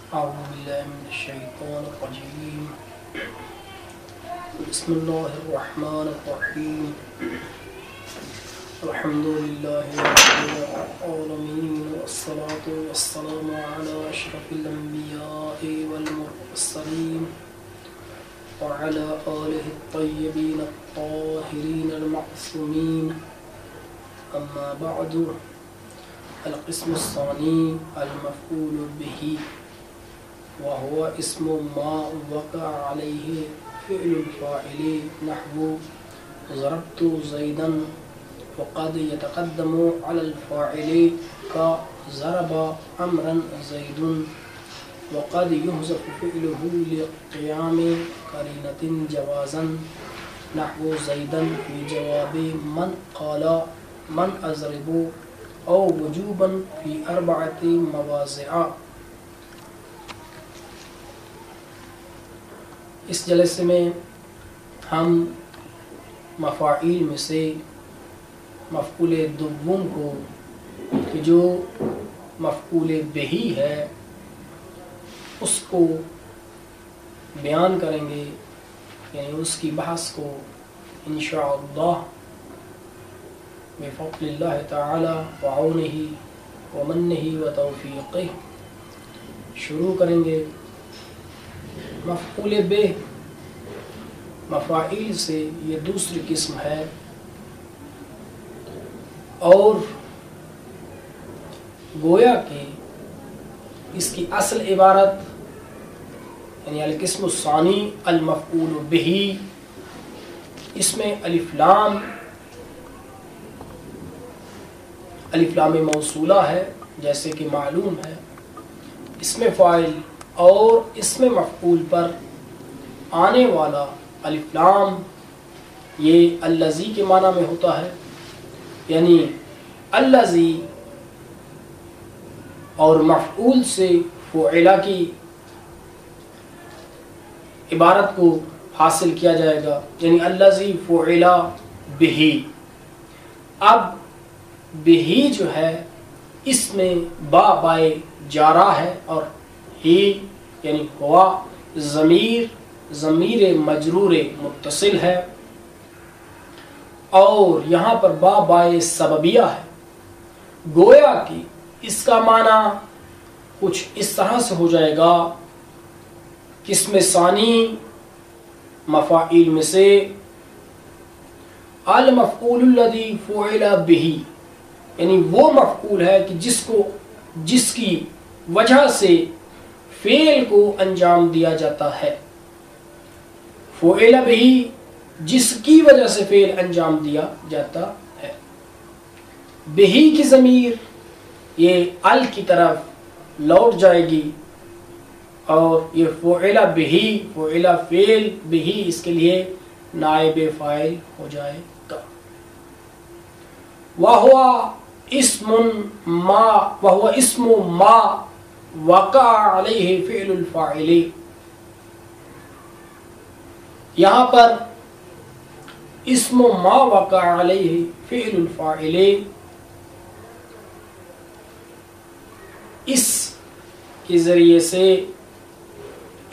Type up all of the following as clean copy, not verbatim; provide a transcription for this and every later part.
أعوذ بالله من الشيطان الرجيم. بسم الله الرحمن الرحيم. الحمد لله رب العالمين والصلاة والسلام على أشرف الأنبياء والمرسلين وعلى آله الطيبين الطاهرين المعصومين. أما بعد، القسم الثاني المفعول به، وهو اسم ما وقع عليه فعل الفاعل، نحو ضربت زيدا، وقد يتقدم على الفاعل كضرب عمرا زيد، وقد يحذف فعله لقيام قرينة جوازا، نحو زيدا في جواب من قال من أضرب، او وجوبا في 4 مواضع. اس جلسے میں ہم مفاعیل میں سے مفعول دوم کو، کہ جو مفعول بہی ہے، اس کو بیان کریں گے، یعنی اس کی بحث کو انشاءاللہ بفضل اللہ تعالی وعونہ ومنہ وتوفیقہ شروع کریں گے. مفعول بہ مفاعیل سے یہ دوسری قسم ہے، اور گویا کہ اس کی اصل عبارت، یعنی القسم الثانی المفعول بہ، اس میں الف لام موصولہ ہے، جیسے کہ معلوم ہے. اسم فاعل اور اسم مفعول پر آنے والا الف لام یہ الذی کے معنی میں ہوتا ہے، یعنی الذی، اور مفعول سے فعل کی عبارت کو حاصل کیا جائے گا، یعنی الذی فعل بہ. اب بہی جو ہے، اس میں با بائے جارہ ہے، اور ہی یعنی ہوا ضمیر مجرور متصل ہے، اور یہاں پر با بائے سببیہ ہے. گویا کہ اس کا معنی کچھ اس طرح سے ہو جائے گا، قسم ثانی مفاعیل میں سے المفعول الذی فعل بہ، یعنی وہ مفعول ہے کہ جس کی وجہ سے فعل کو انجام دیا جاتا ہے. فعل بہ، جس کی وجہ سے فعل انجام دیا جاتا ہے. بہ کی ضمیر یہ ال کی طرف لوٹ جائے گی، اور یہ فعل بہ، فعل فعل بہ، اس کے لیے نائب فاعل ہو جائے گا. وہو اسم ما وقع علیہ فعل الفاعل. یہاں پر اسم ما وقع علیہ فعل الفاعل، اس کے ذریعے سے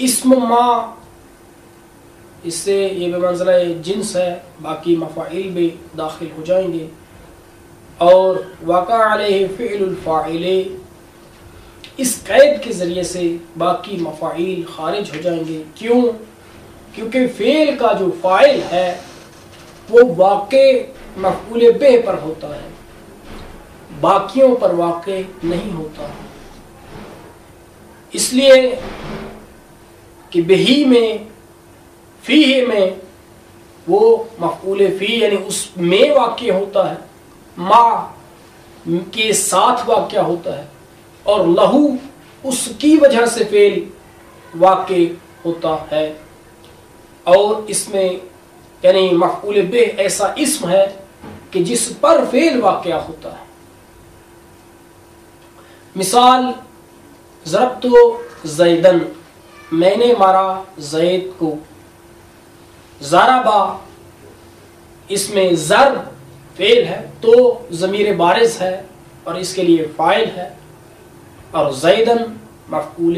اسم ما، اس سے یہ بمنزلہ جنس ہے، باقی مفاعیل بھی داخل ہو جائیں گے. اور وقع علیہ فعل الفاعل، اس قید کے ذریعے سے باقی مفاعیل خارج ہو جائیں گے. کیوں؟ کیونکہ فعل کا جو فاعل ہے وہ واقع مفعول بہ پر ہوتا ہے، باقیوں پر واقع نہیں ہوتا. اس لیے کہ بہی میں، فیہ میں وہ مفعول فی یعنی اس میں واقع ہوتا ہے، ما کے ساتھ واقع ہوتا ہے، اور لہو اس کی وجہ سے فعل واقع ہوتا ہے. اور اس میں یعنی مفعول بہ ایسا اسم ہے کہ جس پر فعل واقع ہوتا ہے. مثال ضربت زیدن، میں نے مارا زید کو. ضربا، اس میں ضرب فعل ہے تو ضمیر بارز ہے اور اس کے لیے فاعل ہے، اور زیدن مفعول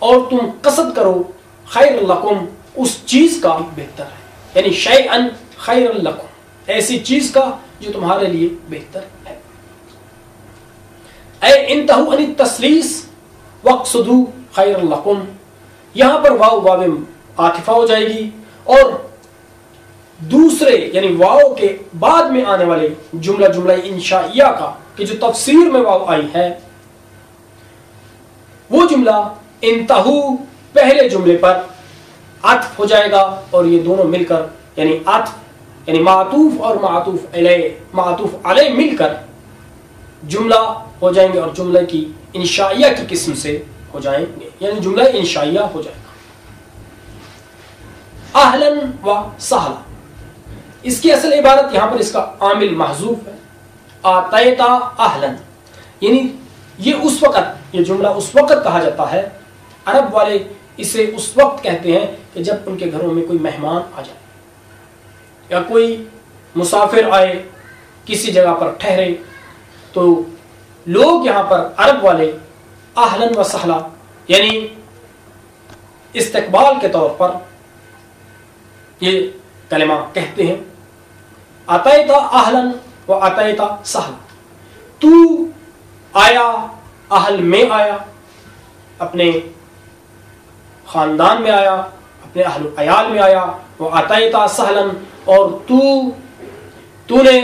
اور تم قصد کرو خیر لکم اس چیز کا بہتر ہے، یعنی شیئن خیر لکم ایسی چیز کا جو تمہارے لیے بہتر ہے. اے انتہو عن التسلیس واقصدوا خیر لکم، یہاں پر واو واو عاطفہ ہو جائے گی، اور دوسرے یعنی واو کے بعد میں آنے والے جملہ انشائیہ کا کہ جو تفسیر میں واو آئی ہے وہ جملہ انتہو پہلے جملے پر عطف ہو جائے گا، اور یہ دونوں مل کر یعنی عطف یعنی معطوف اور معطوف علیہ مل کر جملہ ہو جائیں گے، اور جملہ کی انشائیہ کی قسم سے ہو جائیں گے، یعنی جملہ انشائیہ ہو جائے گا. اہلن و سہلا، اس کی اصل عبارت یہاں پر اس کا عامل محذوف ہے. آتیتا اہلن، یعنی یہ اس وقت، یہ جملہ اس وقت کہا جاتا ہے، عرب والے اسے اس وقت کہتے ہیں کہ جب ان کے گھروں میں کوئی مہمان آ جائے یا کوئی مسافر آئے، کسی جگہ پر ٹھہرے، تو لوگ یہاں پر عرب والے اہلن و سہلا یعنی استقبال کے طور پر یہ کلمہ کہتے ہیں. اتیتا اہلن و اتیتا سہلا، تو آیا، اہل میں آیا، اپنے خاندان میں آیا، اپنے اہل و عیال میں آیا. وہ اتیتا سہلن، اور تو نے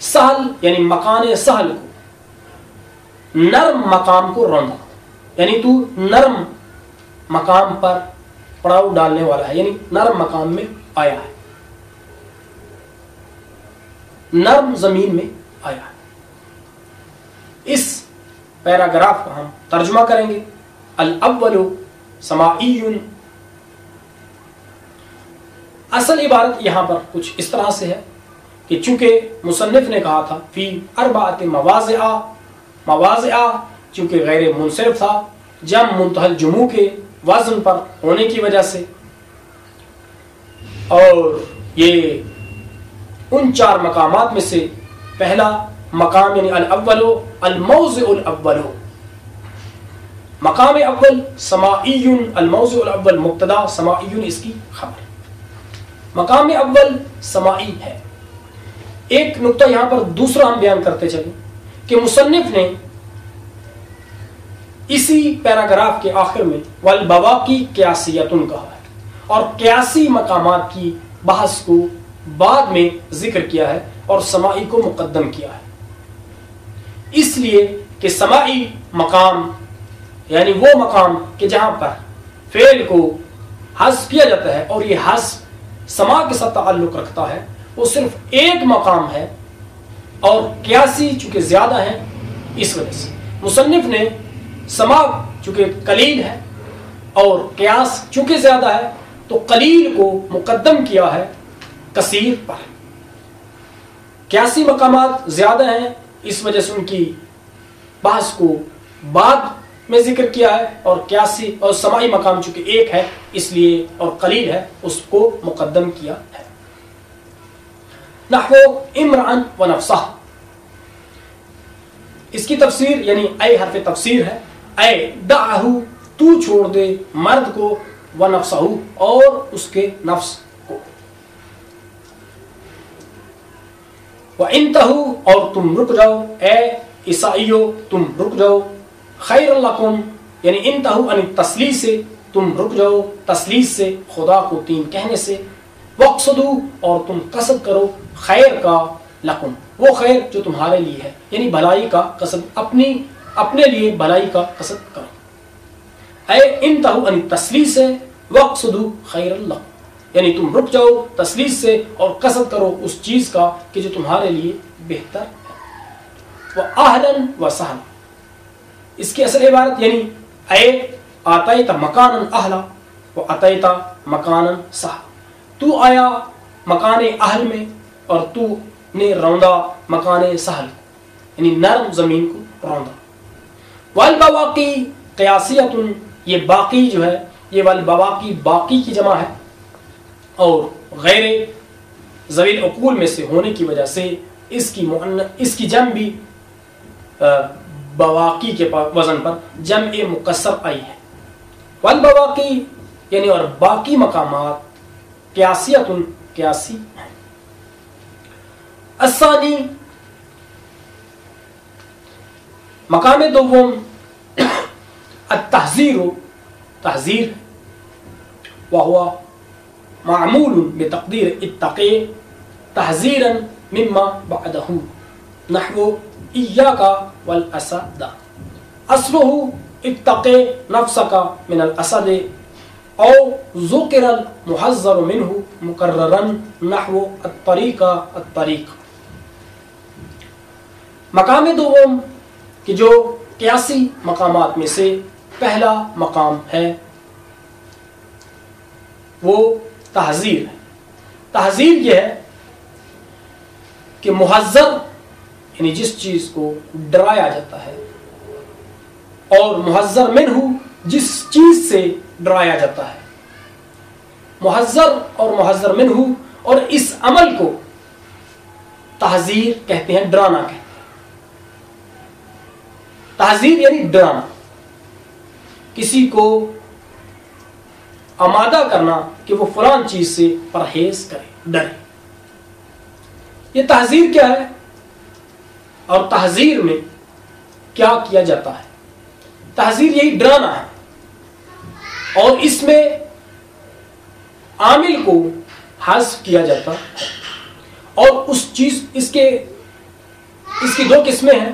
سہل یعنی مکان سہل کو، نرم مقام کو روندا، یعنی تو نرم مقام پر پڑاؤ ڈالنے والا ہے، یعنی نرم مقام میں آیا ہے، نرم زمین میں آیا ہے. اس پیراگراف کا ہم ترجمہ کریں گے. الاول سماعی، اصل عبارت یہاں پر کچھ اس طرح سے ہے کہ چونکہ مصنف نے کہا تھا فی اربعۃ مواضع، چونکہ غیر منصرف تھا، جمع منتہی الجموع کے وزن پر ہونے کی وجہ سے، اور یہ ان 4 مقامات میں سے پہلا مقام یعنی الاول الموضع الاول، مقام اول سماعی، الموضع الاول مبتدا، سماعی اس کی خبر. مقام اول سماعی ہے. ایک نقطہ یہاں پر دوسرا ہم بیان کرتے چلیں کہ مصنف نے اسی پیراگراف کے آخر میں والبواقی قیاسیتن کہا ہے، اور قیاسی مقامات کی بحث کو بعد میں ذکر کیا ہے اور سماعی کو مقدم کیا ہے، اس لیے کہ سماعی مقام یعنی وہ مقام کہ جہاں پر فعل کو حذف کیا جاتا ہے، اور یہ حذف سماع کے ساتھ تعلق رکھتا ہے، وہ صرف ایک مقام ہے، اور قیاسی چونکہ زیادہ ہے، اس وجہ سے مصنف نے سماع چونکہ قلیل ہے اور قیاس چونکہ زیادہ ہے تو قلیل کو مقدم کیا ہے کثیر پر. قیاسی مقامات زیادہ ہیں، اس وجہ سے ان کی بحث کو بعد میں ذکر کیا ہے، اور قیاسی اور سماعی مقام چونکہ ایک ہے اس لیے اور قلیل ہے اس کو مقدم کیا ہے. نحو امرأن و نفسہ، اس کی تفسیر یعنی اے حرف تفسیر ہے. اے دعہو، تو چھوڑ دے مرد کو، و نفسہ اور اس کے نفس کو. وَإِنْتَهُ اور تم رک جاؤ، اے عیسائیو تم رک جاؤ. خیر لکم یعنی انتہو عن التسلیس سے، تم رک جاؤ تسلیس سے، خدا کو 3 کہنے سے. وَاقْصُدُوا اور تم قصد کرو خیر کا، لکم وہ خیر جو تمہارے لیے ہے، یعنی بھلائی کا قصد، اپنے لیے بھلائی کا قصد کرو. اے انتہو عن التسلیس سے وَاقْصُدُوا خیر لکم، یعنی تم رک جاؤ تسلیس سے اور قصد کرو اس چیز کا کہ جو تمہارے لیے بہتر ہے. وَأَهْلًا وَسَهْلًا، اس کی اصل عبارت یعنی اے آتیت مکانا اہلا و آتیت مکانا سہلا، تو آیا مکان اہل میں اور تو نے روندا مکان سہل، یعنی نرم زمین کو روندا. والبواقی قیاسیت، یہ باقی جو ہے یہ والبواقی باقی کی جمع ہے، اور غیر ذوی العقول میں سے ہونے کی وجہ سے اس کی جمع بھی بواقی کے وزن پر جمع مکسر آئی ہے. والبواقی یعنی اور باقی مقامات قیاسیت قیاسی ہیں. الثانی مقام دوم التحذیر تحذیر وهو معمول بتقدیر اتقی تحذیرا مما بعده نحو ایاک والاسد اصله اتقی نفسك من الاسد او ذکر المحذر منه مکررا نحو الطریق. مقام دوم کہ جو قیاسی مقامات میں سے پہلا مقام ہے وہ تحذیر ہے. تحذیر یہ ہے کہ محذر یعنی جس چیز کو ڈرایا جاتا ہے اور محذر منہ جس چیز سے ڈرایا جاتا ہے. محذر اور محذر منہ اور اس عمل کو تحذیر کہتے ہیں, ڈرانا کہتے ہیں. تحذیر یعنی ڈرانا, کسی کو آمادہ کرنا کہ وہ فلان چیز سے پرہیز کرے, ڈرے. یہ تحذیر کیا ہے اور تحذیر میں کیا کیا جاتا ہے؟ تحذیر یہی ڈرانا ہے اور اس میں عامل کو حذف کیا جاتا ہے. اور اس چیز اس کی دو قسمیں ہیں.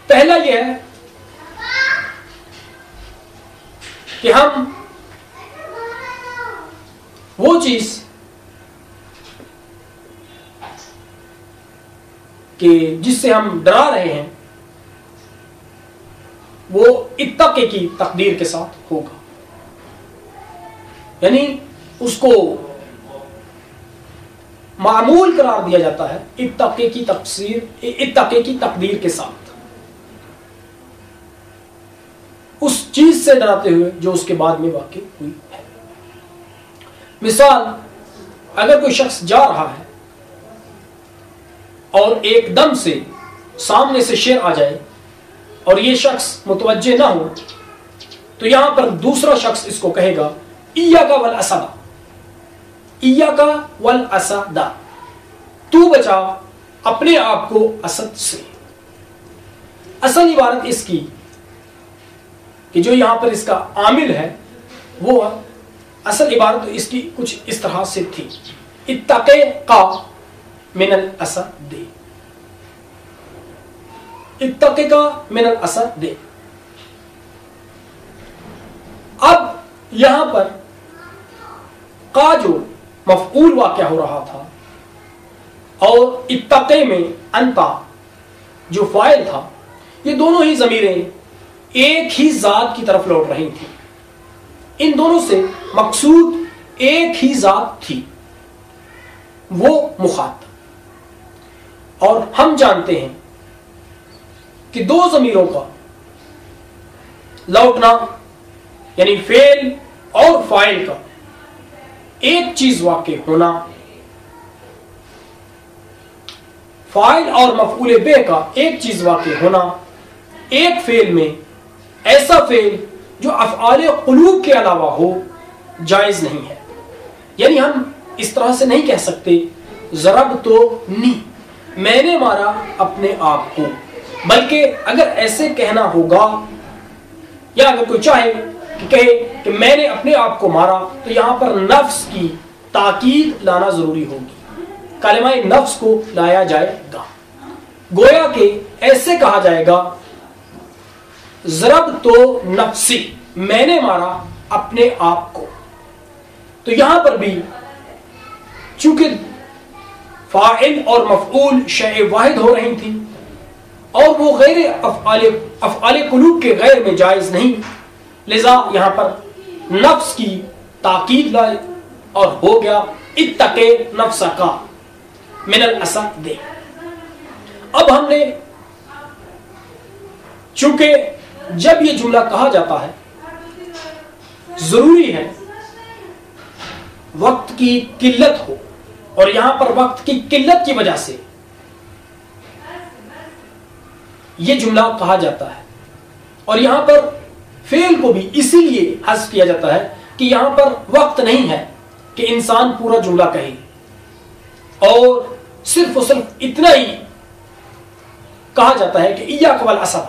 پہلا یہ ہے کہ ہم وہ چیز کہ جس سے ہم ڈرا رہے ہیں وہ اتقی کی تقدیر کے ساتھ ہوگا, یعنی اس کو معمول قرار دیا جاتا ہے اتقی کی تقدیر کے ساتھ, اس چیز سے ڈراتے ہوئے جو اس کے بعد میں واقع ہوئی ہے. مثال, اگر کوئی شخص جا رہا ہے اور ایک دم سے سامنے سے شیر آ جائے اور یہ شخص متوجہ نہ ہو تو یہاں پر دوسرا شخص اس کو کہے گا ایاک والاسد, ایاک والاسد, تو بچا اپنے آپ کو اسد سے. اصل عبارت اس کی کہ جو یہاں پر اس کا عامل ہے وہ اصل عبارت اس کی کچھ اس طرح سے تھی, اتقی من الاسد, اتقی من الاسد. اب یہاں پر کا جو مفعول واقع ہو رہا تھا اور اتقی میں انتا جو فاعل تھا, یہ دونوں ہی ضمیریں ایک ہی ذات کی طرف لوٹ رہی تھی. ان دونوں سے مقصود ایک ہی ذات تھی, وہ مخاطب. اور ہم جانتے ہیں کہ دو ضمیروں کا لوٹنا یعنی فعل اور فاعل کا ایک چیز واقع ہونا, فاعل اور مفعول بہ کا ایک چیز واقع ہونا, ایک فعل میں ایسا فعل جو افعال قلوب کے علاوہ ہو جائز نہیں ہے. یعنی ہم اس طرح سے نہیں کہہ سکتے ضربتنی, میں نے مارا اپنے آپ کو, بلکہ اگر ایسے کہنا ہوگا یا اگر کوئی چاہے کہ کہے کہ میں نے اپنے آپ کو مارا تو یہاں پر نفس کی تاکید لانا ضروری ہوگی, کلمہ نفس کو لایا جائے گا. گویا کہ ایسے کہا جائے گا ضربت نفسی, میں نے مارا اپنے آپ کو. تو یہاں پر بھی چونکہ فاعل اور مفعول شیء واحد ہو رہی تھی اور وہ غیر افعال قلوب کے غیر میں جائز نہیں, لذا یہاں پر نفس کی تاکید لائے اور ہو گیا اتقی نفسک من الاسد. اب ہم نے چونکہ جب یہ جملہ کہا جاتا ہے ضروری ہے وقت کی قلت ہو, اور یہاں پر وقت کی قلت کی وجہ سے یہ جملہ کہا جاتا ہے, اور یہاں پر فعل کو بھی اسی لیے حذف کیا جاتا ہے کہ یہاں پر وقت نہیں ہے کہ انسان پورا جملہ کہے، اور صرف اور صرف اتنا ہی کہا جاتا ہے کہ ایاک والاسد،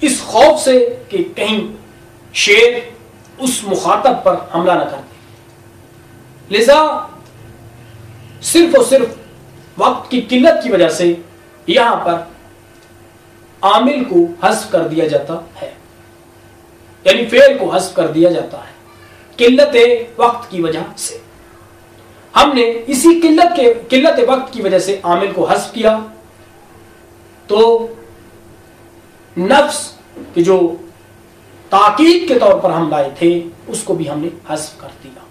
اس خوف سے کہ کہیں شیر اس مخاطب پر حملہ نہ کر دے، لذا صرف اور صرف وقت کی قلت کی وجہ سے یہاں پر عامل کو حذف کر دیا جاتا ہے، یعنی فعل کو حذف کر دیا جاتا ہے قلت وقت کی وجہ سے۔ ہم نے اسی قلت وقت کی وجہ سے عامل کو حذف کیا، تو نفس کہ جو تاکید کے طور پر ہم لائے تھے اس کو بھی ہم نے حذف کر دیا۔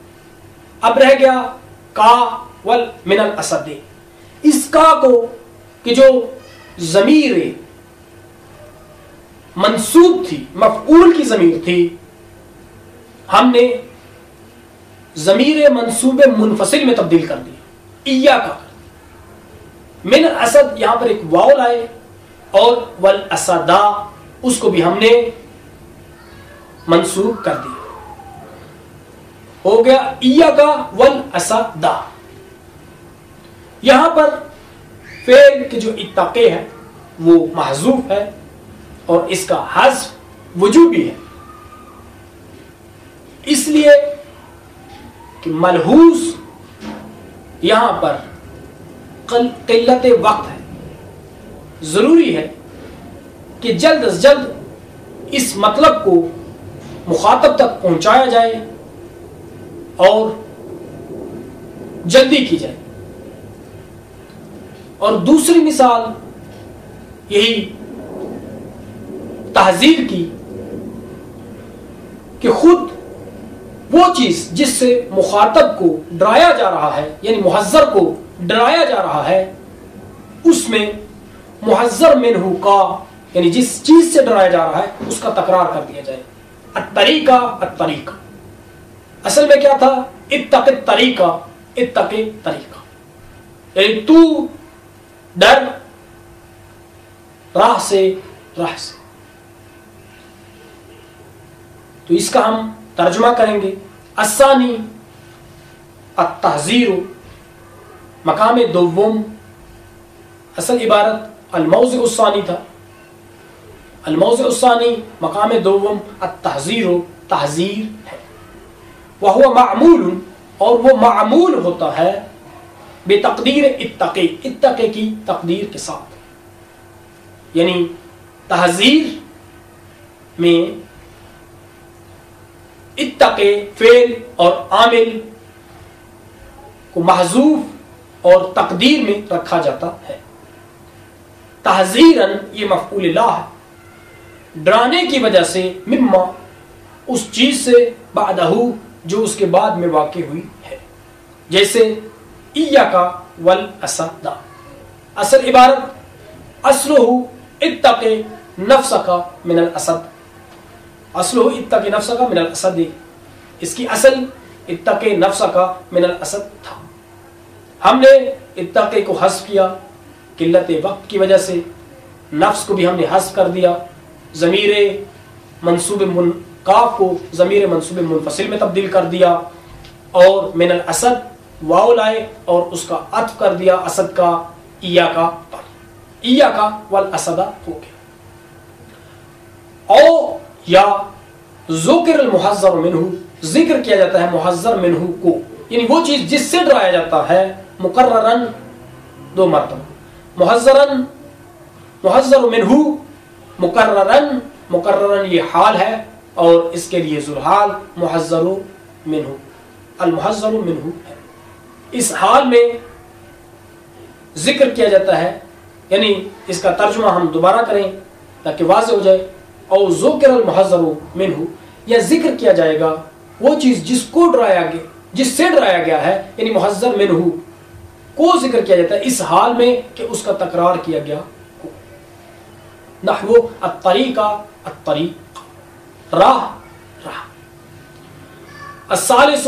اب رہ گیا کا ول من الاسد، اس کا کو کہ جو ضمیر منصوب تھی، مفعول کی ضمیر تھی، ہم نے ضمیر منصوب منفصل میں تبدیل کر دیا، ایاک من الاسد، یہاں پر ایک واو لائے، اور والاسدا اس کو بھی ہم نے منصوب کر دیا، ہو گیا ایاک والاسدا۔ یہاں پر فعل کی جو اتقی ہے وہ محذوف ہے، اور اس کا حذف وجوبی ہے، اس لیے کہ ملحوظ یہاں پر قلت وقت ہے، ضروری ہے کہ جلد از جلد اس مطلب کو مخاطب تک پہنچایا جائے اور جلدی کی جائے۔ اور دوسری مثال یہی تحذیر کی کہ خود وہ چیز جس سے مخاطب کو ڈرایا جا رہا ہے، یعنی محذر کو ڈرایا جا رہا ہے، اس میں محذر منہ کا، یعنی جس چیز سے ڈرایا جا رہا ہے اس کا تکرار کر دیا جائے۔ الطریقہ الطریقہ، اصل میں کیا تھا؟ اتق الطریقہ، اتق طریقہ، یعنی تو ڈر راہ سے، راہ سے۔ تو اس کا ہم ترجمہ کریں گے۔ الثانی التحذیر، مقام دوم، اصل عبارت الموضع الثانی تھا، الموضع الثانی مقام دوم التحذیر، تحذیر ہے، وہو معمول، اور وہ معمول ہوتا ہے بتقدیر اتقی، اتقی کی تقدیر کے ساتھ، یعنی تحذیر میں اتقی فعل اور عامل کو محذوف اور تقدیر میں رکھا جاتا ہے۔ تحذیراً یہ مفعول اللہ ہے، ڈرانے کی وجہ سے، مما اس چیز سے، بعدہ جو اس کے بعد میں واقع ہوئی ہے، جیسے ایاک والاسد، اصل عبارت اصلہ اتق نفسک من الاسد، اصلہ اتق نفسک من الاسد، اس کی اصل اتق نفسک من الاسد تھا۔ ہم نے اتقی کو حذف کیا قلت وقت کی وجہ سے، نفس کو بھی ہم نے حذف کر دیا، ضمیر منصوب کاف کو ضمیر منصوب منفصل میں تبدیل کر دیا، اور من الاسد واو لائے اور اس کا عطف کر دیا اسد کا ایاک پر، ایاک والاسد ہو گیا۔ او یا ذکر المحذر منہ، ذکر کیا جاتا ہے محذر منہ کو، یعنی وہ چیز جس سے ڈرایا جاتا ہے، مقررن دو مرتبہ، محذرن محذر منہ، مقررن مقررن یہ حال ہے، اور اس کے لیے ذوالحال محذر منہ، المحذر منہ ہے۔ اس حال میں ذکر کیا جاتا ہے، یعنی اس کا ترجمہ ہم دوبارہ کریں تاکہ واضح ہو جائے، او ذکر المحذر منہ، یا ذکر کیا جائے گا وہ چیز جس کو ڈرایا گیا، جس سے ڈرایا گیا ہے، یعنی محذر منہ کو ذکر کیا جاتا ہے اس حال میں کہ اس کا تکرار کیا گیا ہو۔ نحو الطریقہ الطریق، راہ راہ۔ الثالث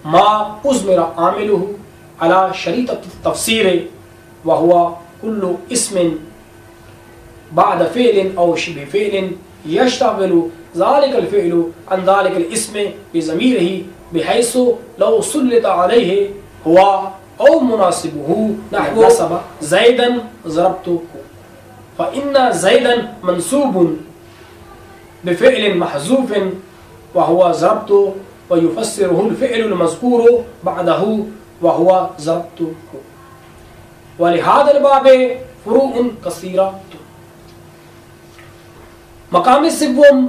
ما اضمر عاملہ علی شریطۃ التفسیر وہو کل اسم بعد فعل أو شبه فعل يشتغل ذلك الفعل عن ذلك الاسم بضميره بحيث لو سلط عليه هو أو مناسبه نحو زيدا ضربته فإن زيدا منصوب بفعل محذوف وهو ضربته ويفسره الفعل المذكور بعده وهو ضربته ولهذا الباب فروع كثيرة. مقام سوم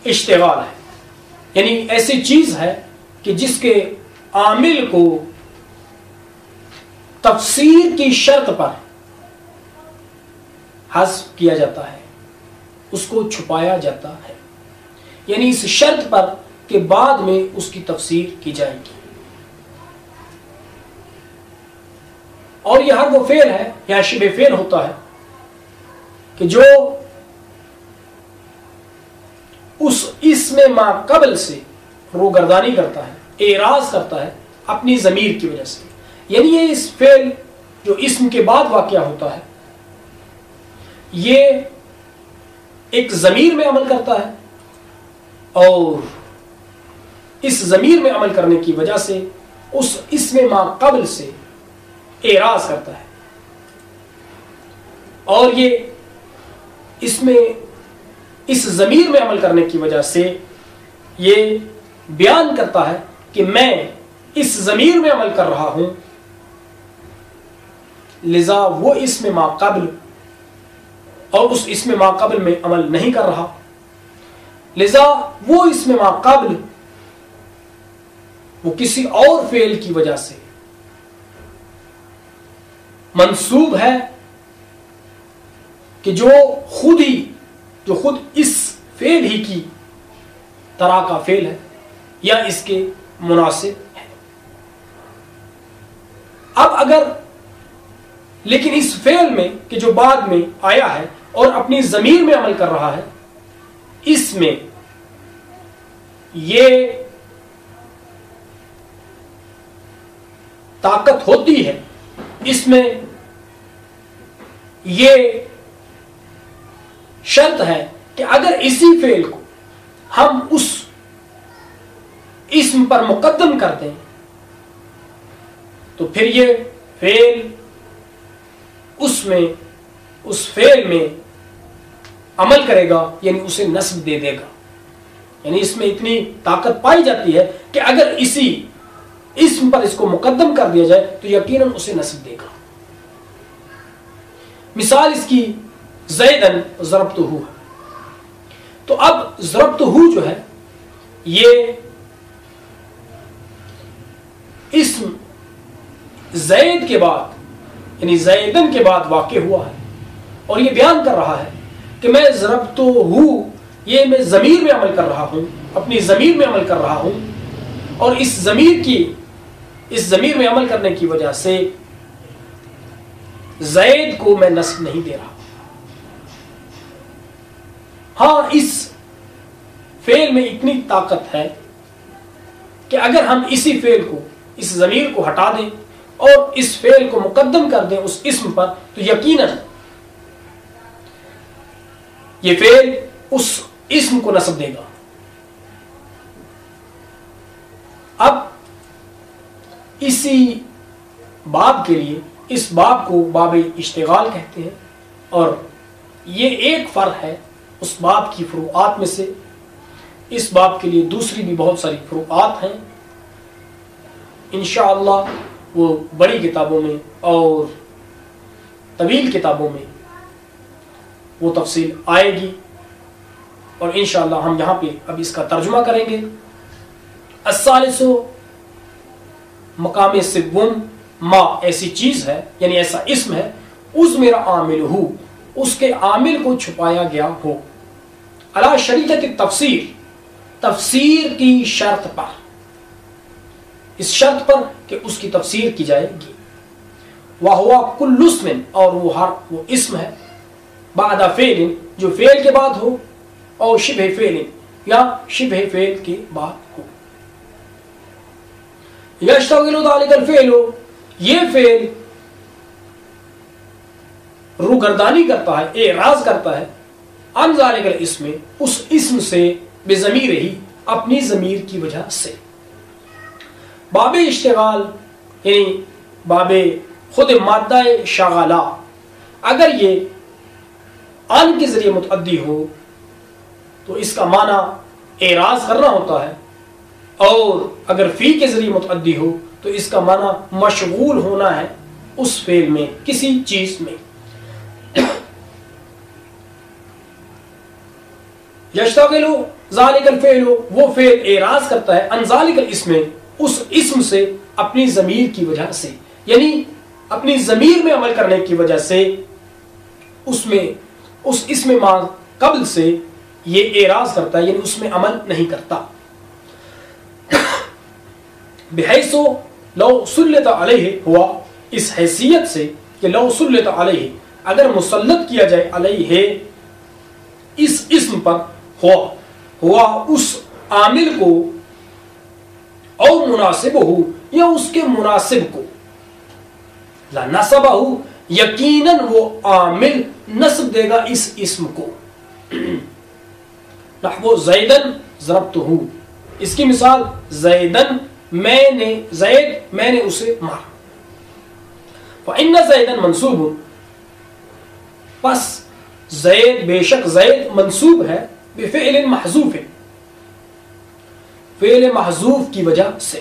اشتغال ہے، یعنی ایسی چیز ہے کہ جس کے عامل کو تفسیر کی شرط پر حذف کیا جاتا ہے، اس کو چھپایا جاتا ہے، یعنی اس شرط پر کہ بعد میں اس کی تفسیر کی جائے گی. اور یہ ہر وہ فعل ہے یا شبہ فعل ہوتا ہے کہ جو اس اسم ما قبل سے روگردانی کرتا ہے، اعراض کرتا ہے اپنی ضمیر کی وجہ سے. یعنی یہ اس فعل جو اسم کے بعد واقع ہوتا ہے یہ ایک ضمیر میں عمل کرتا ہے اور اس ضمیر میں عمل کرنے کی وجہ سے اس اسم ما قبل سے اعراض کرتا ہے، اور یہ اس ضمیر میں عمل کرنے کی وجہ سے یہ بیان کرتا ہے کہ میں اس ضمیر میں عمل کر رہا ہوں، لذا وہ اسم ما قبل اور اس اسم ما قبل میں عمل نہیں کر رہا، لذا وہ اسم ما قبل وہ کسی اور فعل کی وجہ سے منصوب ہے کہ جو خود اس فعل ہی کی طرح کا فعل ہے یا اس کے مناسب ہے. اب اگر لیکن اس فعل میں کہ جو بعد میں آیا ہے اور اپنی ضمیر میں عمل کر رہا ہے، اس میں یہ طاقت ہوتی ہے، اس میں یہ شرط ہے کہ اگر اسی فعل کو ہم اس اسم پر مقدم کر دیں تو پھر یہ فعل اس فعل میں عمل کرے گا، یعنی اسے نصب دے دے گا. یعنی اس میں اتنی طاقت پائی جاتی ہے کہ اگر اسی اسم پر اس کو مقدم کر دیا جائے تو یقیناً اسے نصب دے گا. مثال اس کی زیدن ضربتہ ہے. تو اب ضربتہ جو ہے یہ اسم زید کے بعد یعنی زیدن کے بعد واقع ہوا ہے اور یہ بیان کر رہا ہے کہ میں ضربتہ یہ میں ضمیر میں عمل کر رہا ہوں، اپنی ضمیر میں عمل کر رہا ہوں، اور اس ضمیر میں عمل کرنے کی وجہ سے زید کو میں نصب نہیں دے رہا. ہاں اس فعل میں اتنی طاقت ہے کہ اگر ہم اسی فعل کو اس ضمیر کو ہٹا دیں اور اس فعل کو مقدم کر دیں اس اسم پر تو یقیناً یہ فعل اس اسم کو نصب دے گا. اب اسی باب کے لیے اس باب کو باب اشتغال کہتے ہیں، اور یہ ایک فرع ہے اس باب کی فروعات میں سے. اس باب کے لیے دوسری بھی بہت ساری فروعات ہیں، انشاءاللہ وہ بڑی کتابوں میں اور طویل کتابوں میں وہ تفصیل آئے گی، اور انشاءاللہ ہم یہاں پہ اب اس کا ترجمہ کریں گے. الثالث مقام سوم ما ایسی چیز ہے یعنی ایسا اسم ہے اس میرا عامل ہو اس کے عامل کو چھپایا گیا ہو علی شریطۃ تفسیر تفسیر کی شرط پر، اس شرط پر کہ اس کی تفسیر کی جائے گی. وہو کل اسم اور وہ اسم ہے بعد فعل جو فعل کے بعد ہو اور شبہ فعل یا شبہ فعل کے بعد ہو. یشتغل ذلک الفعل یہ فعل روگردانی کرتا ہے، اعراض کرتا ہے عن ذالک الاسم، اس اسم سے، بضمیر ہی، اپنی ضمیر کی وجہ سے۔ باب اشتغال یعنی باب خود مادہ شغالہ، اگر یہ عن کے ذریعے متعدی ہو تو اس کا معنی اعراض کرنا ہوتا ہے، اور اگر فی کے ذریعے متعدی ہو تو اس کا معنی مشغول ہونا ہے اس فعل میں، کسی چیز میں۔ یشتغل ذالک الفعل، وہ فعل اعراض کرتا ہے عن ذالک الاسم، اس اسم سے، اپنی ضمیر کی وجہ سے، یعنی اپنی ضمیر میں عمل کرنے کی وجہ سے اس میں، اس اسم ما قبل سے یہ اعراض کرتا ہے، یعنی اس میں عمل نہیں کرتا۔ بحیث لو سلط علیہ، ہوا اس حیثیت سے کہ لو سلط علیہ، اگر مسلط کیا جائے علیہ، اس اسم پر، ہوا اس عامل کو، او مناسب ہو، یا اس کے مناسب کو، لنصبہ، یقیناً وہ عامل نصب دے گا اس اسم کو۔ نحو زیدن ضربتہ، اس کی مثال زیدن، زید میں نے اسے مارا۔ فإن زیدن منصوب، پس زید، بے شک زید منصوب ہے، بفعل محذوف، فعل محذوف کی وجہ سے،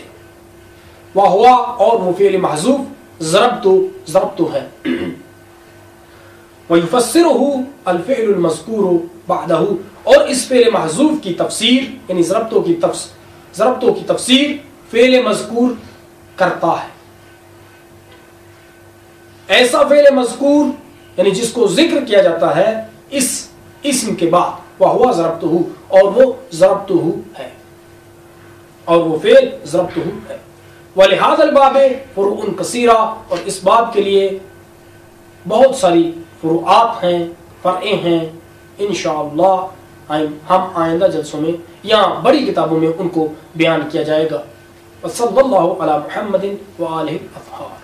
وہوا، اور وہ فعل محذوف ضربت ہے، ويفسره الفعل المذکور بعدہ، اور اس فعل محذوف کی تفسیر، یعنی ضربتوں کی تفسیر فعل مذکور کرتا ہے۔ ایسا فعل مذکور یعنی جس کو ذکر کیا جاتا ہے اس اسم کے بعد، وہوا ضربتہ، اور وہ ضربتہ ہے، اور وہ فعل ضربتہ ہے۔ ولہذا الباب فروع کثیرہ، اور اس باب کے لیے بہت ساری فروعات ہیں، فرعیں ہیں، انشاءاللہ ہم آئندہ جلسوں میں یا بڑی کتابوں میں ان کو بیان کیا جائے گا۔ وصلی اللہ علی محمد وآلہ الاطہار۔